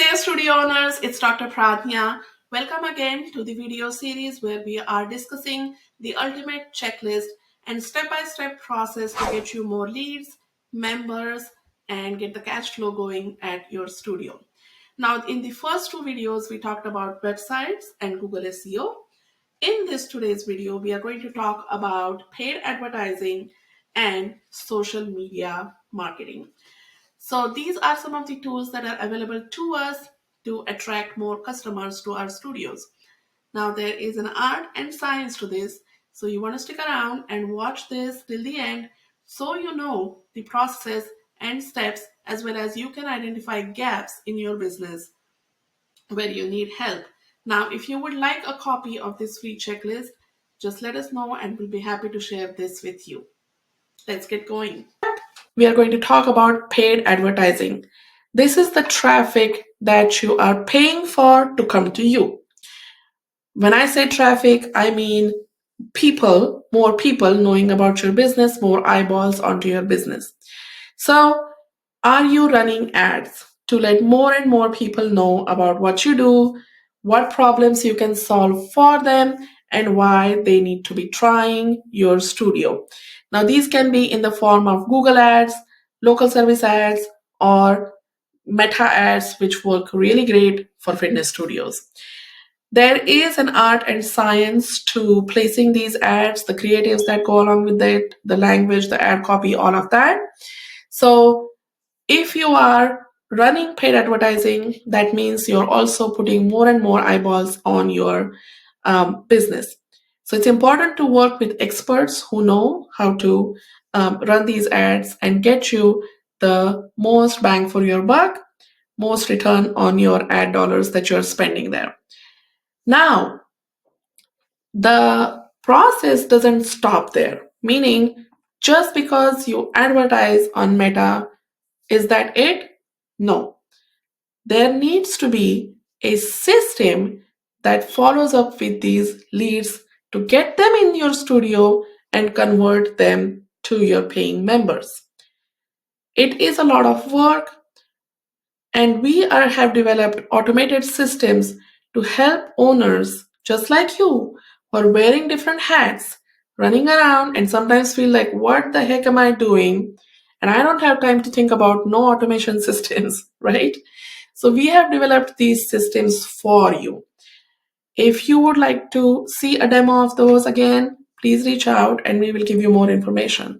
Hey studio owners, it's Dr. Pradnya. Welcome again to the video series where we are discussing the ultimate checklist and step-by-step process to get you more leads, members, and get the cash flow going at your studio. Now, in the first two videos, we talked about websites and Google SEO. In this today's video, we are going to talk about paid advertising and social media marketing. So these are some of the tools that are available to us to attract more customers to our studios. Now there is an art and science to this, so you want to stick around and watch this till the end so you know the process and steps, as well as you can identify gaps in your business where you need help. Now, if you would like a copy of this free checklist, just let us know and we'll be happy to share this with you. Let's get going. We are going to talk about paid advertising. This is the traffic that you are paying for to come to you. When I say traffic, I mean more people knowing about your business, more eyeballs onto your business. So, are you running ads to let more and more people know about what you do, what problems you can solve for them, and why they need to be trying your studio? Now, these can be in the form of Google ads, local service ads, or meta ads, which work really great for fitness studios. There is an art and science to placing these ads, the creatives that go along with it, the language, the ad copy, all of that. So, if you are running paid advertising, that means you're also putting more and more eyeballs on your business. So it's important to work with experts who know how to run these ads and get you the most bang for your buck, most return on your ad dollars that you're spending there. Now, the process doesn't stop there, meaning just because you advertise on Meta, is that it? No. There needs to be a system that follows up with these leads to get them in your studio and convert them to your paying members. It is a lot of work, and we have developed automated systems to help owners just like you who are wearing different hats, running around and sometimes feel like, what the heck am I doing? And I don't have time to think about no automation systems, right? So we have developed these systems for you. If you would like to see a demo of those again, please reach out and we will give you more information.